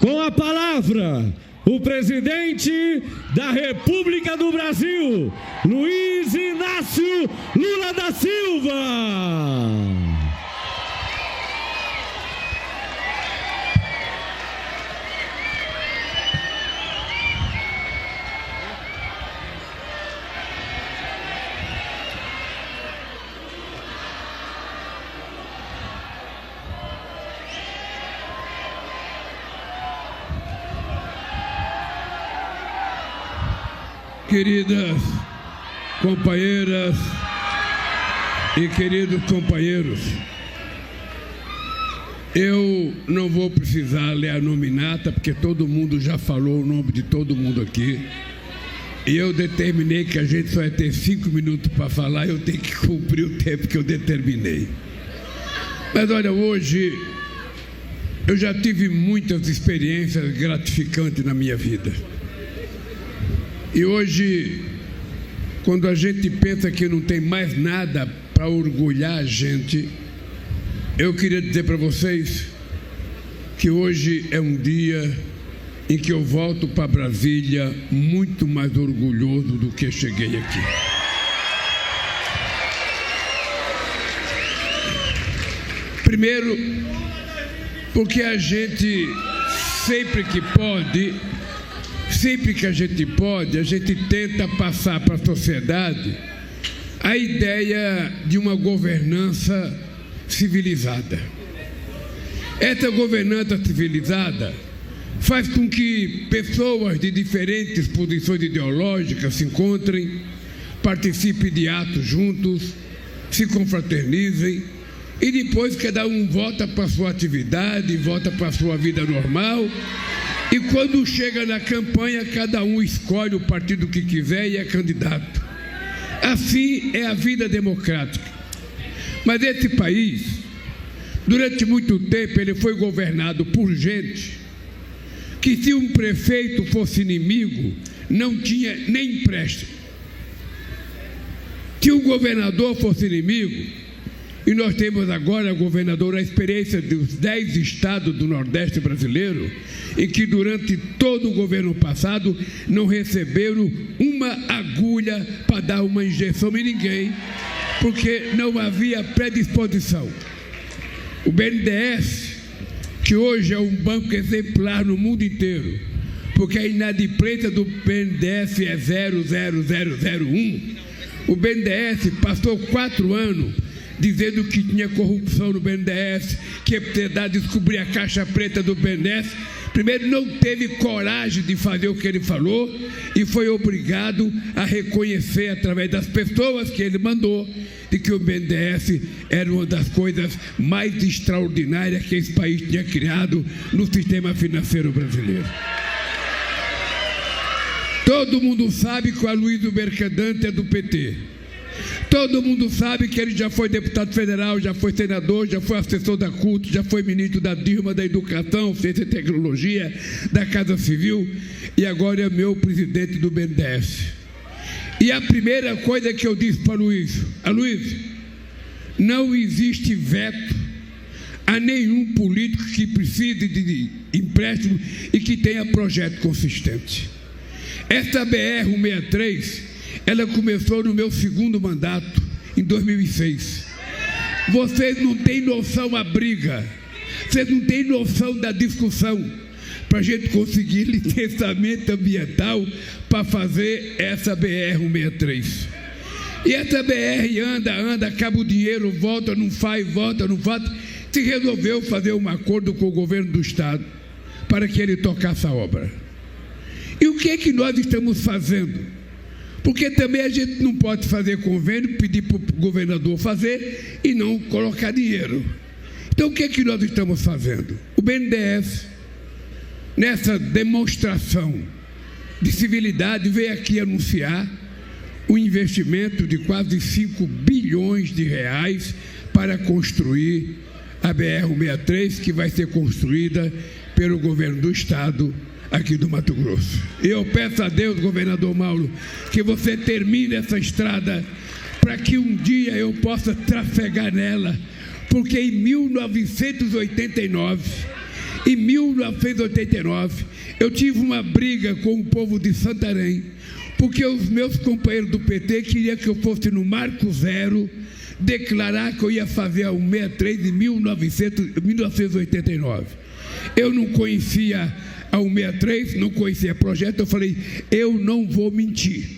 Com a palavra, o presidente da República do Brasil, Luiz Inácio Lula da Silva. Queridas companheiras e queridos companheiros, eu não vou precisar ler a nominata, porque todo mundo já falou o nome de todo mundo aqui. E eu determinei que a gente só ia ter 5 minutos para falar, eu tenho que cumprir o tempo que eu determinei. Mas olha, hoje eu já tive muitas experiências gratificantes na minha vida. E hoje, quando a gente pensa que não tem mais nada para orgulhar a gente, eu queria dizer para vocês que hoje é um dia em que eu volto para Brasília muito mais orgulhoso do que cheguei aqui. Primeiro, porque a gente sempre que a gente tenta passar para a sociedade a ideia de uma governança civilizada. Essa governança civilizada faz com que pessoas de diferentes posições ideológicas se encontrem, participem de atos juntos, se confraternizem e depois cada um volta para a sua atividade, volta para a sua vida normal. E quando chega na campanha, cada um escolhe o partido que quiser e é candidato. Assim é a vida democrática. Mas esse país, durante muito tempo, ele foi governado por gente que, se um prefeito fosse inimigo, não tinha nem empréstimo. Se um governador fosse inimigo, e nós temos agora, governador, a experiência dos 10 estados do Nordeste brasileiro, em que durante todo o governo passado não receberam uma agulha para dar uma injeção em ninguém, porque não havia predisposição. O BNDES, que hoje é um banco exemplar no mundo inteiro, porque a inadimplência do BNDES é 0,0001, o BNDES passou 4 anos dizendo que tinha corrupção no BNDES, que ia precisar descobrir a caixa preta do BNDES. Primeiro, não teve coragem de fazer o que ele falou e foi obrigado a reconhecer, através das pessoas que ele mandou, de que o BNDES era uma das coisas mais extraordinárias que esse país tinha criado no sistema financeiro brasileiro. Todo mundo sabe que o Aloysio Mercadante é do PT. Todo mundo sabe que ele já foi deputado federal, já foi senador, já foi assessor da CUT, já foi ministro da Dilma, da Educação, Ciência e Tecnologia, da Casa Civil e agora é meu presidente do BNDES. E a primeira coisa que eu disse para o Aloysio, não existe veto a nenhum político que precise de empréstimo e que tenha projeto consistente. Essa BR-163, ela começou no meu segundo mandato, em 2006. Vocês não têm noção da briga, vocês não têm noção da discussão para a gente conseguir licenciamento ambiental para fazer essa BR-163. E essa BR anda, acaba o dinheiro, volta, não faz, se resolveu fazer um acordo com o governo do estado para que ele tocasse a obra. E o que é que nós estamos fazendo? Porque também a gente não pode fazer convênio, pedir para o governador fazer e não colocar dinheiro. Então o que é que nós estamos fazendo? O BNDES, nessa demonstração de civilidade, veio aqui anunciar um investimento de quase 5 bilhões de reais para construir a BR-163, que vai ser construída pelo governo do estado aqui do Mato Grosso. Eu peço a Deus, governador Mauro, que você termine essa estrada para que um dia eu possa trafegar nela, porque em 1989 Em 1989, eu tive uma briga com o povo de Santarém, porque os meus companheiros do PT queriam que eu fosse no Marco Zero declarar que eu ia fazer a 163 em 1989. Eu não conhecia a 163, não conhecia projeto, eu falei, eu não vou mentir.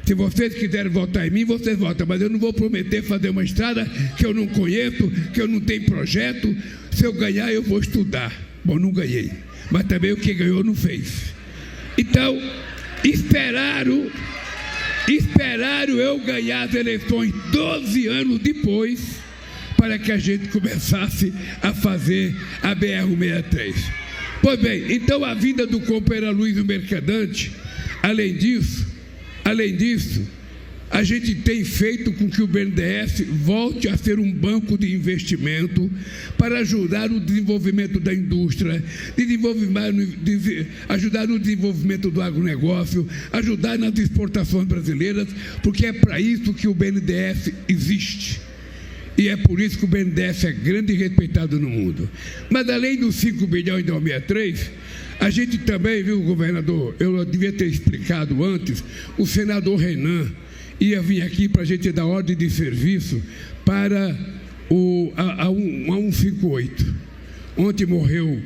Se vocês quiserem votar em mim, vocês votam, mas eu não vou prometer fazer uma estrada que eu não conheço, que eu não tenho projeto. Se eu ganhar, eu vou estudar. Bom, não ganhei, mas também o que ganhou não fez. Então, esperaram eu ganhar as eleições 12 anos depois, para que a gente começasse a fazer a BR-163. Pois bem, então a vinda do companheiro Aloysio Mercadante, além disso, a gente tem feito com que o BNDES volte a ser um banco de investimento para ajudar no desenvolvimento da indústria, ajudar no desenvolvimento do agronegócio, ajudar nas exportações brasileiras, porque é para isso que o BNDES existe. E é por isso que o BNDES é grande e respeitado no mundo. Mas além dos 5 bilhões de 163, a gente também, viu, governador, eu devia ter explicado antes, o senador Renan ia vir aqui para a gente dar ordem de serviço para a 158. Ontem morreu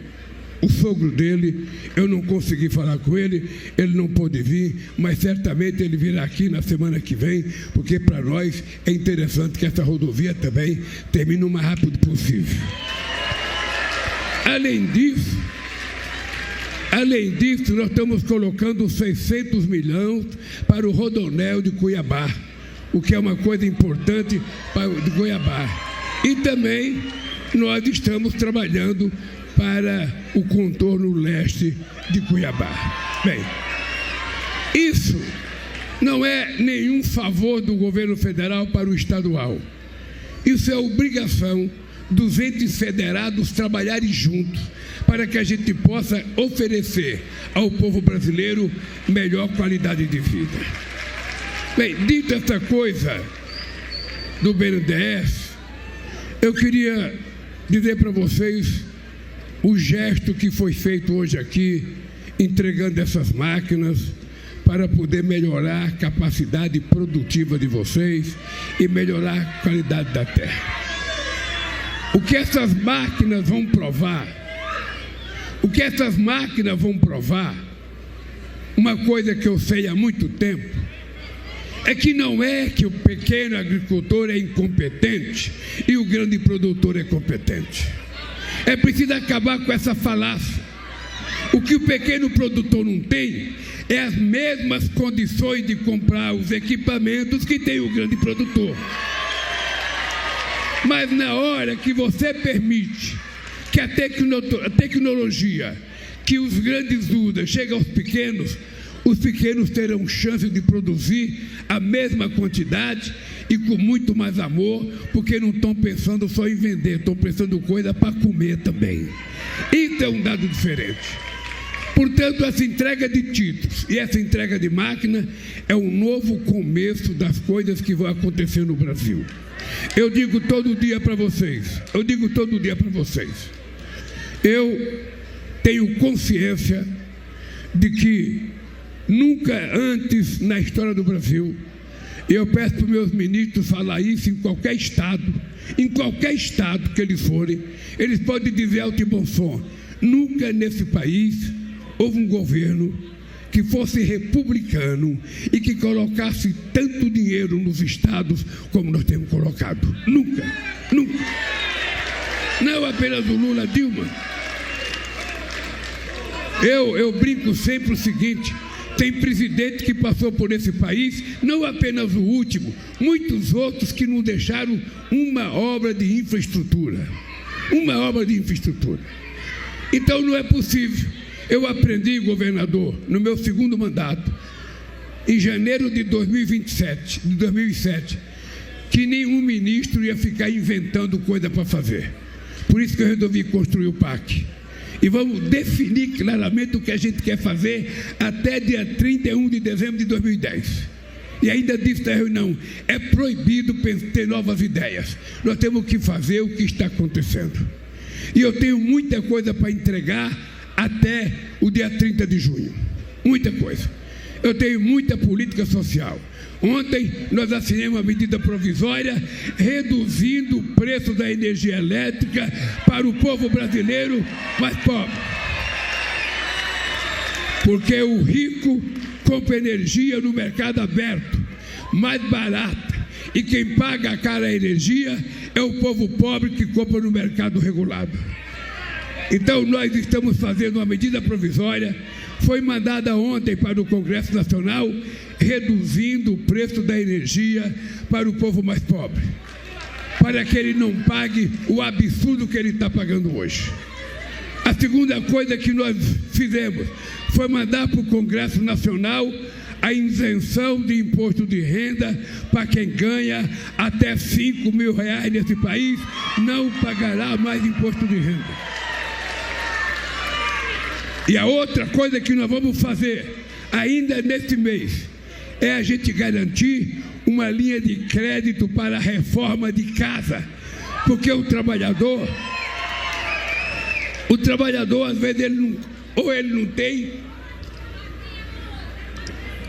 o sogro dele, eu não consegui falar com ele, ele não pôde vir, mas certamente ele virá aqui na semana que vem, porque para nós é interessante que essa rodovia também termine o mais rápido possível. Além disso, nós estamos colocando 600 milhões para o Rodoanel de Cuiabá, o que é uma coisa importante para de Cuiabá. E também nós estamos trabalhando para o contorno leste de Cuiabá. Bem, isso não é nenhum favor do governo federal para o estadual. Isso é obrigação dos entes federados trabalharem juntos para que a gente possa oferecer ao povo brasileiro melhor qualidade de vida. Bem, dita essa coisa do BNDES, eu queria dizer para vocês o gesto que foi feito hoje aqui, entregando essas máquinas para poder melhorar a capacidade produtiva de vocês e melhorar a qualidade da terra. O que essas máquinas vão provar? Uma coisa que eu sei há muito tempo, é que não é que o pequeno agricultor é incompetente e o grande produtor é competente. É preciso acabar com essa falácia. O que o pequeno produtor não tem é as mesmas condições de comprar os equipamentos que tem o grande produtor. Mas na hora que você permite que a tecnologia que os grandes usam chegue aos pequenos, os pequenos terão chance de produzir a mesma quantidade e com muito mais amor, porque não estão pensando só em vender, estão pensando coisa para comer também. Isso é um dado diferente. Portanto, essa entrega de títulos e essa entrega de máquina é um novo começo das coisas que vão acontecer no Brasil. Eu digo todo dia para vocês, eu tenho consciência de que nunca antes na história do Brasil, eu peço para os meus ministros falar isso em qualquer estado que eles forem, eles podem dizer alto e bom som, nunca nesse país houve um governo que fosse republicano e que colocasse tanto dinheiro nos estados como nós temos colocado. Nunca. Não apenas o Lula, Dilma. Eu brinco sempre o seguinte, tem presidente que passou por esse país, não apenas o último, muitos outros que não deixaram uma obra de infraestrutura. Então não é possível. Eu aprendi, governador, no meu segundo mandato, em janeiro de 2007, que nenhum ministro ia ficar inventando coisa para fazer. Por isso que eu resolvi construir o PAC. E vamos definir claramente o que a gente quer fazer até dia 31 de dezembro de 2010. E ainda disse na reunião, é proibido ter novas ideias. Nós temos que fazer o que está acontecendo. E eu tenho muita coisa para entregar até o dia 30 de junho. Muita coisa. Eu tenho muita política social. Ontem nós assinamos uma medida provisória reduzindo o preço da energia elétrica para o povo brasileiro mais pobre. Porque o rico compra energia no mercado aberto, mais barata. E quem paga a cara energia é o povo pobre que compra no mercado regulado. Então nós estamos fazendo uma medida provisória, foi mandada ontem para o Congresso Nacional, reduzindo o preço da energia para o povo mais pobre, para que ele não pague o absurdo que ele está pagando hoje. A segunda coisa que nós fizemos foi mandar para o Congresso Nacional a isenção de imposto de renda para quem ganha até R$5 mil nesse país, não pagará mais imposto de renda. E a outra coisa que nós vamos fazer ainda neste mês é a gente garantir uma linha de crédito para a reforma de casa, porque o trabalhador às vezes ele não tem,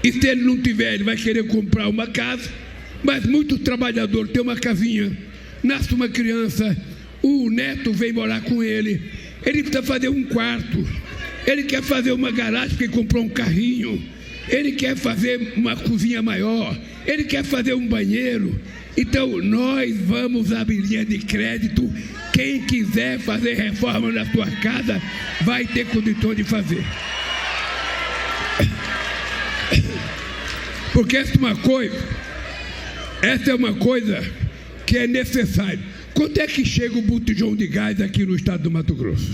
e se ele não tiver, ele vai querer comprar uma casa, mas muitos trabalhadores têm uma casinha, nasce uma criança, o neto vem morar com ele precisa fazer um quarto, ele quer fazer uma garagem porque comprou um carrinho, ele quer fazer uma cozinha maior, ele quer fazer um banheiro. Então nós vamos abrir linha de crédito. Quem quiser fazer reforma na sua casa vai ter condição de fazer. Porque essa é uma coisa que é necessária. Quanto é que chega o botijão de gás aqui no estado do Mato Grosso?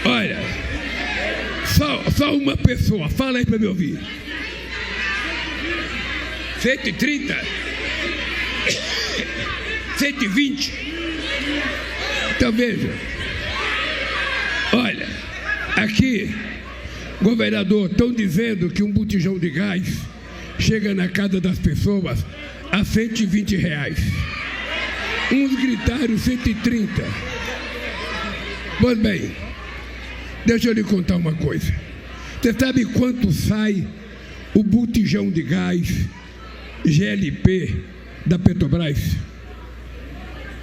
Olha, só uma pessoa, fala aí para me ouvir. 130? 120? Então veja, olha, aqui, governador, estão dizendo que um botijão de gás chega na casa das pessoas a R$120. Uns gritaram 130. Pois bem, deixa eu lhe contar uma coisa. Você sabe quanto sai o botijão de gás GLP da Petrobras?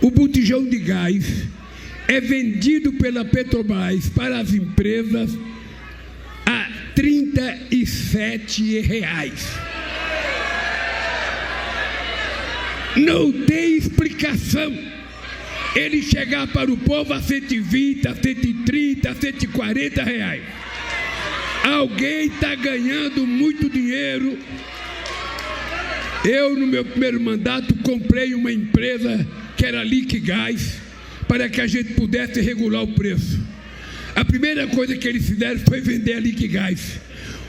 O botijão de gás é vendido pela Petrobras para as empresas a R$37. Não tem explicação ele chegar para o povo a R$120, a R$130, a R$140. Alguém está ganhando muito dinheiro. Eu, no meu primeiro mandato, comprei uma empresa que era Liquigás, para que a gente pudesse regular o preço. A primeira coisa que eles fizeram foi vender a Liquigás.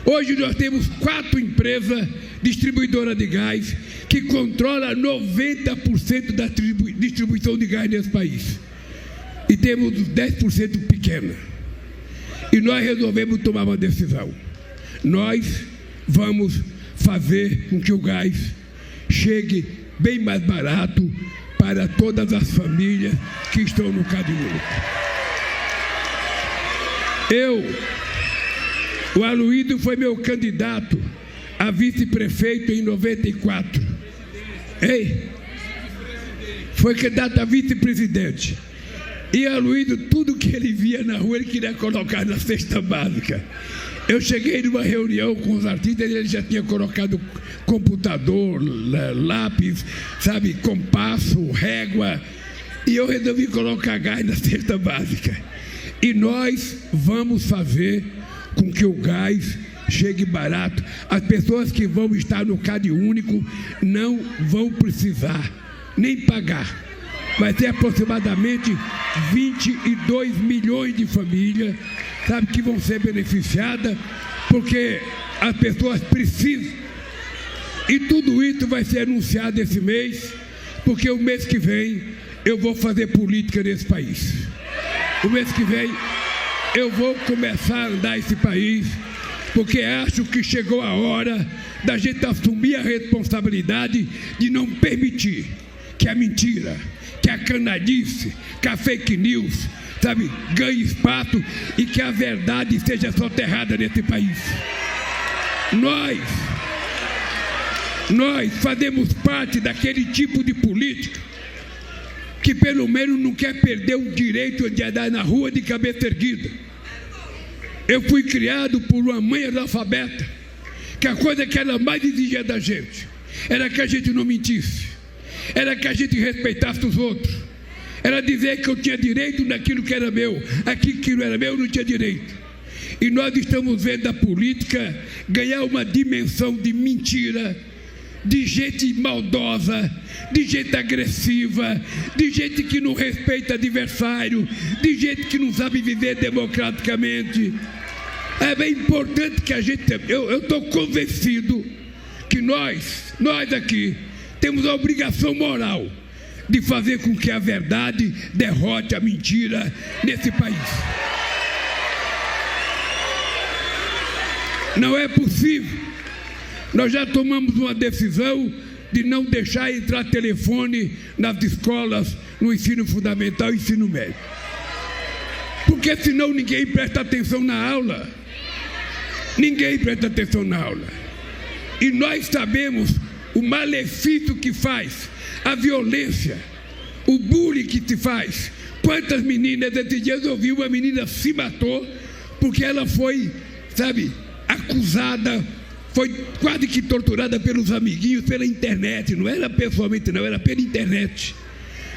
Hoje nós temos 4 empresas distribuidoras de gás que controlam 90% da distribuição de gás nesse país. E temos 10% pequena. E nós resolvemos tomar uma decisão. Nós vamos fazer com que o gás chegue bem mais barato para todas as famílias que estão no Cadê Único. O Aloísio foi meu candidato a vice-prefeito em 94. Ei? Foi candidato a vice-presidente. E Aloísio, tudo que ele via na rua, ele queria colocar na cesta básica. Eu cheguei numa reunião com os artistas e ele já tinha colocado computador, lápis, sabe, compasso, régua. E eu resolvi colocar gás na cesta básica. E nós vamos fazer com que o gás chegue barato. As pessoas que vão estar no Cadê Único não vão precisar nem pagar. Vai ter aproximadamente 22 milhões de famílias, sabe, que vão ser beneficiadas, porque as pessoas precisam. E tudo isso vai ser anunciado esse mês, porque o mês que vem eu vou fazer política nesse país. O mês que vem eu vou começar a andar esse país, porque acho que chegou a hora da gente assumir a responsabilidade de não permitir que a mentira, que a canalice, que a fake news, sabe, ganhe espaço e que a verdade seja soterrada nesse país. Nós fazemos parte daquele tipo de política que pelo menos não quer perder o direito de andar na rua de cabeça erguida. Eu fui criado por uma mãe analfabeta, que a coisa que ela mais exigia da gente era que a gente não mentisse, era que a gente respeitasse os outros, era dizer que eu tinha direito naquilo que era meu, aquilo que não era meu eu não tinha direito. E nós estamos vendo a política ganhar uma dimensão de mentira, de gente maldosa, de gente agressiva, de gente que não respeita adversário, de gente que não sabe viver democraticamente. É bem importante que a gente... Eu estou convencido que nós aqui, temos a obrigação moral de fazer com que a verdade derrote a mentira nesse país. Não é possível. Nós já tomamos uma decisão de não deixar entrar telefone nas escolas, no ensino fundamental e ensino médio. Porque senão ninguém presta atenção na aula. Ninguém presta atenção na aula. E nós sabemos o malefício que faz, a violência, o bullying que se faz. Quantas meninas, esses dias eu vi uma menina se matou porque ela foi, sabe, acusada, foi quase que torturada pelos amiguinhos, pela internet. Não era pessoalmente não, era pela internet.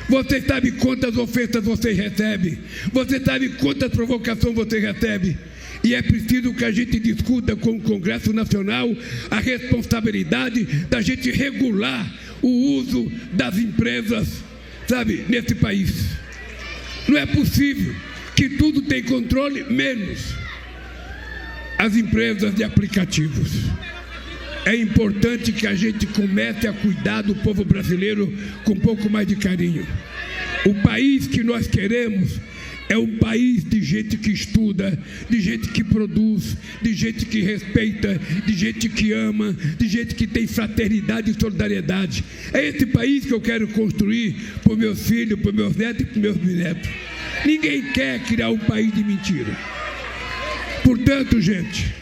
Você sabe quantas ofensas você recebe, você sabe quantas provocações você recebe. E é preciso que a gente discuta com o Congresso Nacional a responsabilidade da gente regular o uso das empresas, sabe, nesse país. Não é possível que tudo tem controle, menos as empresas de aplicativos. É importante que a gente comece a cuidar do povo brasileiro com um pouco mais de carinho. O país que nós queremos é um país de gente que estuda, de gente que produz, de gente que respeita, de gente que ama, de gente que tem fraternidade e solidariedade. É esse país que eu quero construir para os meus filhos, para os meus netos e para os meus bisnetos. Ninguém quer criar um país de mentira. Portanto, gente,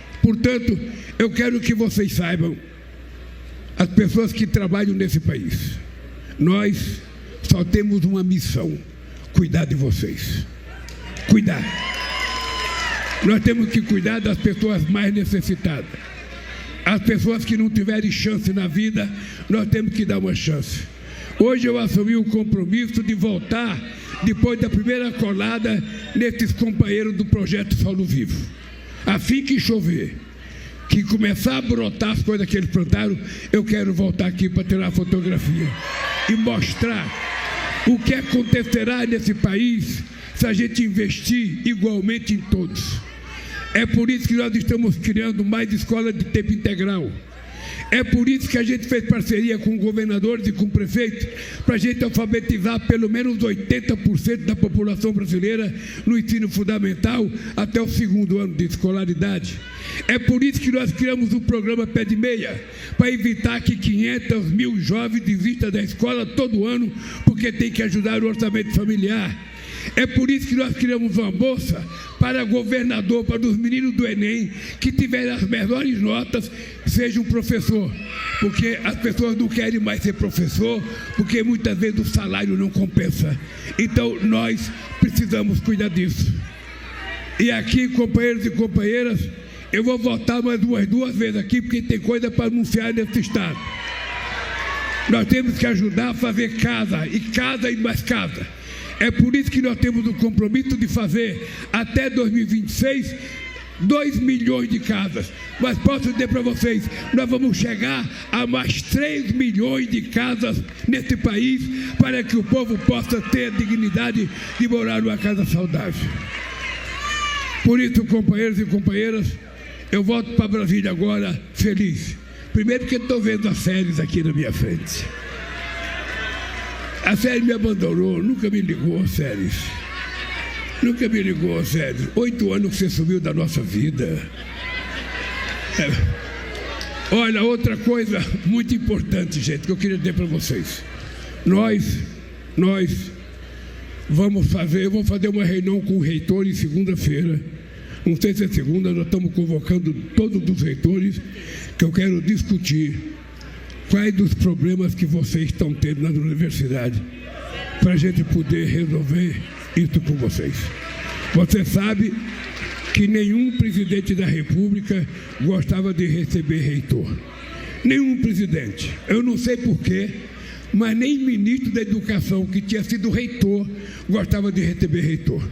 eu quero que vocês saibam, as pessoas que trabalham nesse país, nós só temos uma missão: cuidar de vocês. Cuidar. Nós temos que cuidar das pessoas mais necessitadas. As pessoas que não tiverem chance na vida, nós temos que dar uma chance. Hoje eu assumi o compromisso de voltar, depois da primeira colada, nesses companheiros do Projeto Solo Vivo. Assim que chover, que começar a brotar as coisas que eles plantaram, eu quero voltar aqui para tirar fotografia e mostrar o que acontecerá nesse país se a gente investir igualmente em todos. É por isso que nós estamos criando mais escolas de tempo integral. É por isso que a gente fez parceria com governadores e com prefeitos para a gente alfabetizar pelo menos 80% da população brasileira no ensino fundamental até o 2º ano de escolaridade. É por isso que nós criamos o programa Pé de Meia, para evitar que 500 mil jovens desistam da escola todo ano porque tem que ajudar o orçamento familiar. É por isso que nós criamos uma bolsa para governador, para os meninos do Enem que tiverem as melhores notas, seja um professor, porque as pessoas não querem mais ser professor, porque muitas vezes o salário não compensa. Então nós precisamos cuidar disso. E aqui, companheiros e companheiras, eu vou votar mais duas vezes aqui, porque tem coisa para anunciar nesse estado. Nós temos que ajudar a fazer casa e mais casa. É por isso que nós temos o compromisso de fazer até 2026 2 milhões de casas. Mas posso dizer para vocês, nós vamos chegar a mais 3 milhões de casas nesse país para que o povo possa ter a dignidade de morar numa casa saudável. Por isso, companheiros e companheiras, eu volto para Brasília agora feliz. Primeiro porque estou vendo as séries aqui na minha frente. A série me abandonou, nunca me ligou, séries. Nunca me ligou, séries. 8 anos que você sumiu da nossa vida. Olha, outra coisa muito importante, gente, que eu queria dizer para vocês. Nós eu vou fazer uma reunião com o reitor em segunda-feira. Não sei se é segunda, nós estamos convocando todos os reitores, que eu quero discutir quais dos problemas que vocês estão tendo na universidade, para a gente poder resolver isso com vocês. Você sabe que nenhum presidente da República gostava de receber reitor. Nenhum presidente. Eu não sei porquê, mas nem ministro da Educação, que tinha sido reitor, gostava de receber reitor.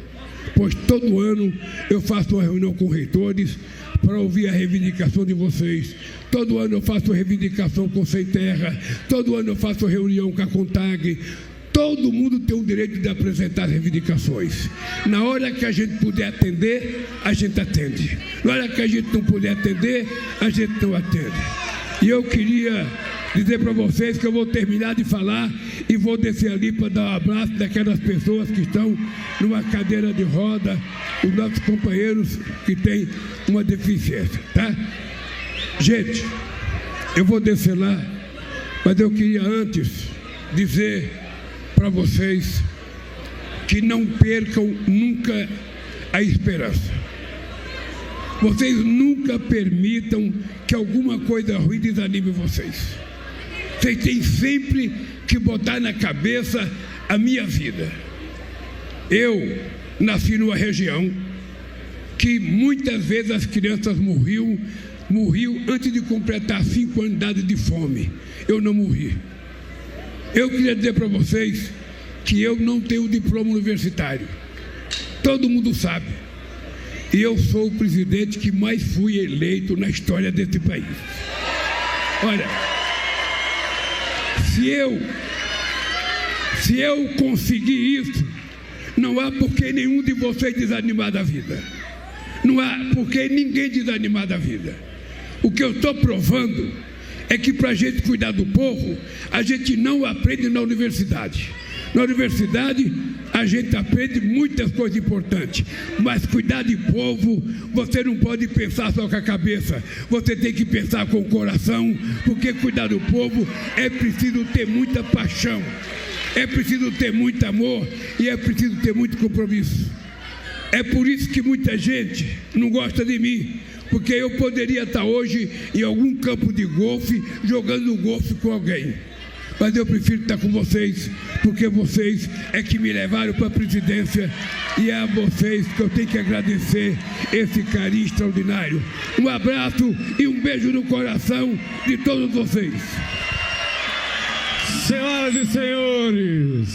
Pois todo ano eu faço uma reunião com reitores para ouvir a reivindicação de vocês. Todo ano eu faço reivindicação com Sem Terra, todo ano eu faço reunião com a CONTAG. Todo mundo tem o direito de apresentar reivindicações. Na hora que a gente puder atender, a gente atende. Na hora que a gente não puder atender, a gente não atende. E eu queria dizer para vocês que eu vou terminar de falar e vou descer ali para dar um abraço daquelas pessoas que estão numa cadeira de roda, os nossos companheiros que têm uma deficiência, tá? Gente, eu vou descer lá, mas eu queria antes dizer para vocês que não percam nunca a esperança. Vocês nunca permitam que alguma coisa ruim desanime vocês. Vocês têm sempre que botar na cabeça a minha vida. Eu nasci numa região que muitas vezes as crianças morriam antes de completar 5 anos de idade de fome. Eu não morri. Eu queria dizer para vocês que eu não tenho diploma universitário. Todo mundo sabe. E eu sou o presidente que mais fui eleito na história desse país. Olha, se eu conseguir isso, não há por que nenhum de vocês desanimar da vida. Não há por que ninguém desanimar da vida. O que eu estou provando é que para a gente cuidar do povo, a gente não aprende na universidade. Na universidade, a gente aprende muitas coisas importantes, mas cuidar de povo, você não pode pensar só com a cabeça, você tem que pensar com o coração, porque cuidar do povo é preciso ter muita paixão, é preciso ter muito amor e é preciso ter muito compromisso. É por isso que muita gente não gosta de mim, porque eu poderia estar hoje em algum campo de golfe, jogando golfe com alguém. Mas eu prefiro estar com vocês, porque vocês é que me levaram para a presidência e é a vocês que eu tenho que agradecer esse carinho extraordinário. Um abraço e um beijo no coração de todos vocês. Senhoras e senhores,